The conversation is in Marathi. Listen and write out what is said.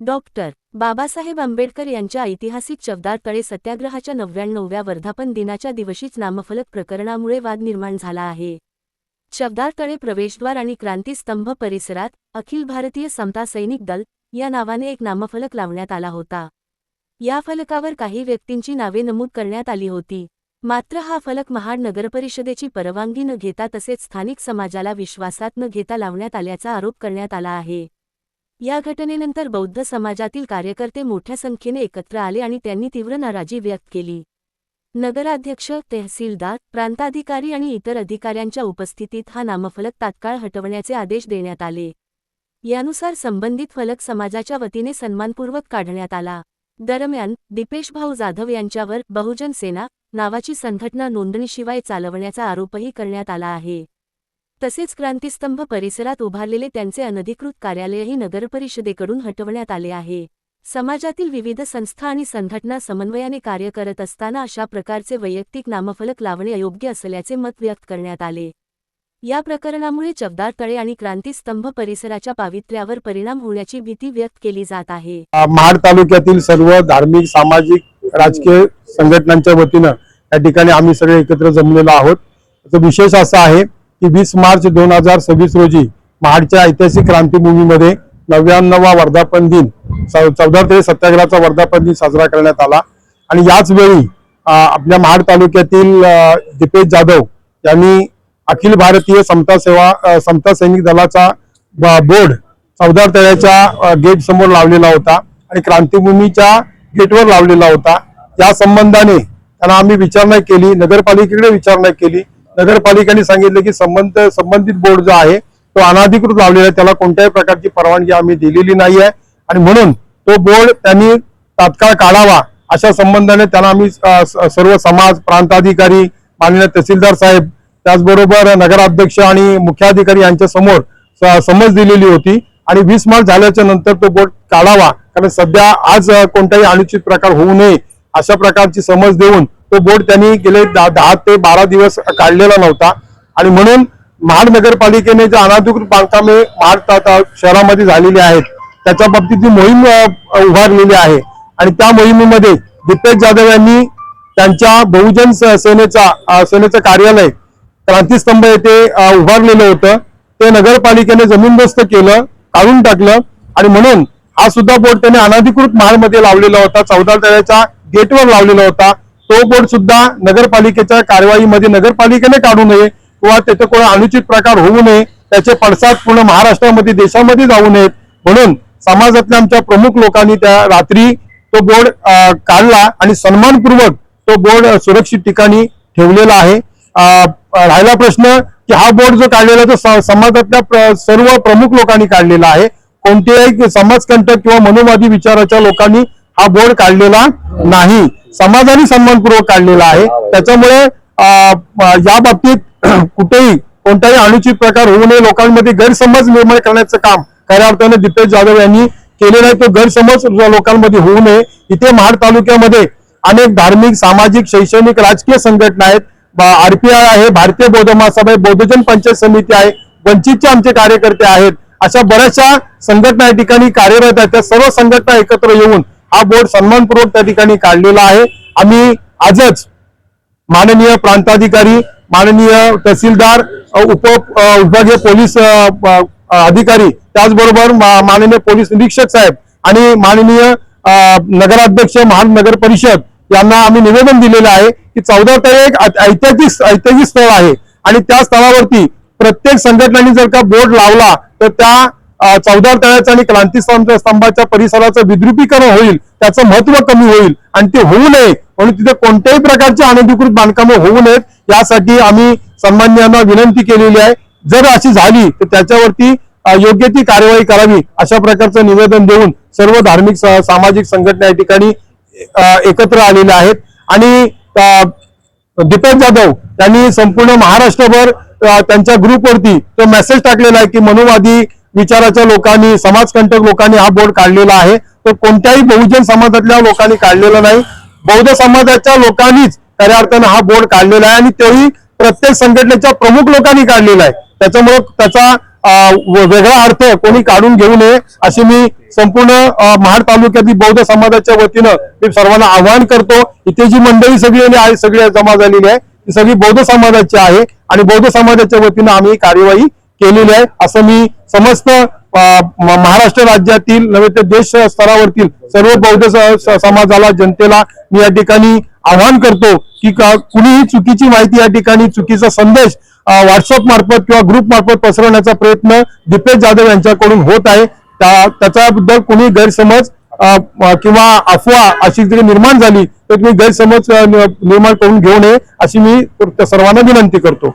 डॉक्टर बाबासाहेब आंबेडकर यांच्या ऐतिहासिक चवदार तळे सत्याग्रहाच्या 99व्या वर्धापन दिनाच्या दिवशीच नामफलक प्रकरणामुळे वाद निर्माण झाला आहे। चवदार तळे प्रवेशद्वार आणि क्रांतीस्तंभ परिसरात अखिल भारतीय समता सैनिक दल या नावाने एक नामफलक लावण्यात आला होता। या फलकावर काही व्यक्तींची नावे नमूद करण्यात आली होती। मात्र हा फलक महाड नगरपरिषदेची परवानगी न घेता तसेच स्थानिक समाजाला विश्वासात न घेता लावण्यात आल्याचा आरोप करण्यात आला आहे। या घटनेनंतर बौद्ध समाजातील कार्यकर्ते मोठ्या संख्येने एकत्र आले आणि त्यांनी तीव्र नाराजी व्यक्त केली। नगराध्यक्ष, तहसीलदार, प्रांताधिकारी आणि इतर अधिकाऱ्यांच्या उपस्थितीत हा नामफलक तात्काळ हटवण्याचे आदेश देण्यात आले। यानुसार संबंधित फलक समाजाच्या वतीने सन्मानपूर्वक काढण्यात आला। दरम्यान दीपेशभाऊ जाधव यांच्यावर बहुजन सेना नावाची संघटना नोंदणीशिवाय चालवण्याचा आरोपही करण्यात आला आहे। तसेच क्रांतीस्तंभ परिसरात उभारलेले त्यांचे अनधिकृत कार्यालयही नगरपरिषदेकडून हटवण्यात आले आहे। समाजातील विविध संस्था आणि संघटना समन्वयाने कार्य करत असताना अशा प्रकारचे वैयक्तिक नामफलक लावणे अयोग्य असल्याचे मत व्यक्त करण्यात आले। या प्रकरणामुळे चवदार तळे आणि क्रांतीस्तंभ परिसराच्या पावित्र्यावर परिणाम होण्याची भीती व्यक्त केली जात आहे। महाड तालुक्यातील सर्व धार्मिक, सामाजिक, राजकीय संघटनांच्या वतीने या ठिकाणी आम्ही सगळे एकत्र जमलेलो आहोत। तो विशेष असा आहे की 20 मार्च 2026 रोजी महाडच्या ऐतिहासिक क्रांतीभूमीमध्ये 99वा वर्धापन दिन चवदार तळे सत्याग्रहाचा वर्धापन दिन साजरा करण्यात आला आणि याच वेळी आपल्या महाड तालुक्यातील दीपेश जाधव यांनी अखिल भारतीय समता सैनिक दलाचा बोर्ड चवदार तळ्याच्या गेट समोर लावलेला होता आणि क्रांतीभूमीच्या गेटवर लावलेला होता। या संबंधाने त्यांना आम्ही विचारणा केली, नगरपालिकेकडे विचारणा केली। नगरपालिकेने सांगितले की संबंधित बोर्ड जो आहे तो अनाधिकृत लावलेला आहे, त्याला कोणत्याही प्रकारची परवानगी आम्ही दिलेली नाही आहे आणि म्हणून तो बोर्ड त्यांनी तात्काळ काढावा अशा संबंधाने त्यांना आम्ही सर्व समाज, प्रांताधिकारी, माननीय तहसीलदार साहेब, त्याचबरोबर नगराध्यक्ष आणि मुख्याधिकारी यांच्या समोर समज दिलेली होती आणि 20 मार्च झाल्याच्या नंतर तो बोर्ड काढावा, कारण सध्या आज कोणताही अनुचित प्रकार होऊ नये अशा प्रकारची समज देऊन तो बोर्ड त्यांनी गेले 10 ते 12 दिवस काढलेला नव्हता आणि म्हणून महाड नगरपालिकेने जे अनाधिकृत बांधकामे महाड शहरामध्ये झालेली आहेत त्याच्या बाबतीत मोहीम उभारलेली आहे आणि त्या मोहिमेमध्ये दीपेश जाधव यांनी त्यांच्या बहुजन सेनेचं कार्यालय क्रांतीस्तंभ येथे उभारलेलं होतं, ते नगरपालिकेने जमीनदोस्त केलं, काढून टाकलं आणि म्हणून हा सुद्धा बोर्ड त्यांनी अनाधिकृत महाडमध्ये लावलेला होता, चवदार तळ्याच्या गेटवर लावलेला होता। तो बोर्ड सुद्धा नगरपालिकेच्या कारवाईमध्ये नगरपालिकेने काढू नये किंवा त्याचे कोणी अनुचित प्रकार होऊ नये, त्याचे पडसाद पूर्ण महाराष्ट्रामध्ये, देशामध्ये जाऊ नयेत म्हणून समाजातल्या आमच्या प्रमुख लोकांनी त्या रात्री तो बोर्ड काढला आणि सन्मानपूर्वक तो बोर्ड सुरक्षित ठिकाणी ठेवलेला आहे। राहिला प्रश्न की हा बोर्ड जो काढलेला तो समाजातल्या सर्व प्रमुख लोकांनी काढलेला आहे, कोणत्याही समाजकंटक किंवा मनोवादी विचाराच्या लोकांनी हा बोर्ड काढलेला नाही, समाजाने सन्मानपूर्वक काढलेला आहे। त्याच्यामुळे या बाबतीत कुठेही कोणताही अनुचित प्रकार होऊ नये, लोकांमध्ये गैरसमज निर्माण करण्याचं काम खऱ्या अर्थाने दीपेश जाधव यांनी केलेलं आहे। तो गैरसमज लोकांमध्ये होऊ नये। इथे महाड तालुक्यामध्ये अनेक धार्मिक, सामाजिक, शैक्षणिक, राजकीय संघटना आहेत, RPI आहे, भारतीय बौद्ध महासभा आहे, बौद्धजन पंचायत समिती आहे, वंचितचे आमचे कार्यकर्ते आहेत, अशा बऱ्याचशा संघटना या ठिकाणी कार्यरत आहेत। त्या सर्व संघटना एकत्र येऊन हा बोर्ड सन्मानपूर्वक त्या ठिकाणी काढलेला आहे। आम्ही आजच माननीय प्रांताधिकारी, माननीय तहसीलदार, उपविभागीय पोलीस अधिकारी, त्याचबरोबर माननीय पोलीस निरीक्षक साहेब आणि माननीय नगराध्यक्ष महाड नगर परिषद यांना आम्ही निवेदन दिलेलं आहे की चवदार तळे एक ऐतिहासिक स्थळ आहे आणि त्या स्थळावरती प्रत्येक संघटनांनी जर का बोर्ड लावला तर त्या चवदार तळ्याचा आणि क्रांतीस्तंभाच्या परिसराचं विद्रुपीकरण होईल, त्याचं महत्व कमी होईल आणि ते होऊ नये म्हणून तिथे कोणत्याही प्रकारची अनधिकृत बांधकामं होऊ नयेत यासाठी आम्ही सन्माननीयांना विनंती केलेली आहे। जर अशी झाली तर त्याच्यावरती योग्य ती कार्यवाही करावी अशा प्रकारचं निवेदन देऊन सर्व धार्मिक, सामाजिक संघटना या ठिकाणी एकत्र आलेल्या आहेत आणि दीपेश जाधव यांनी संपूर्ण महाराष्ट्रभर त्यांच्या ग्रुपवरती तो मेसेज टाकलेला आहे की मनोवादी विचाराच्या लोकांनी, समाजकंटक लोकांनी हा बोर्ड काढलेला आहे, तो कोणत्याही बहुजन समाजातल्या लोकांनी काढलेला नाही, बौद्ध समाजाच्या लोकांनीच खऱ्या अर्थाने हा बोर्ड काढलेला आहे आणि तेही प्रत्येक संघटनेच्या प्रमुख लोकांनी काढलेला आहे। त्याच्यामुळे त्याचा वेगळा अर्थ कोणी काढून घेऊ नये अशी मी संपूर्ण महाड तालुक्यातील बौद्ध समाजाच्या वतीनं मी सर्वांना आवाहन करतो. इथे जी मंडळी सगळी जमा झालेली आहे ती सगळी बौद्ध समाजाची आहे आणि बौद्ध समाजाच्या वतीनं आम्ही कार्यवाही केलेली आहे असं मी समस्त महाराष्ट्र राज्यातील नव्हे तर देश स्तरावरतील सर्व बौद्ध समाजाला जनतेला मी या ठिकाणी आवाहन करतो की कुणीही चुकीची माहिती या ठिकाणी चुकीचा संदेश व्हॉट्सअप मार्फत किंवा ग्रुप मार्फत पसरवण्याचा प्रयत्न दीपेश जाधव यांच्याकडून होत आहे. त्याच्याबद्दल कोणी गैरसमज किंवा अफवा अशी जरी निर्माण झाली तर तुम्ही गैरसमज निर्माण करून घेऊ नये अशी मी सर्वांना विनंती करतो.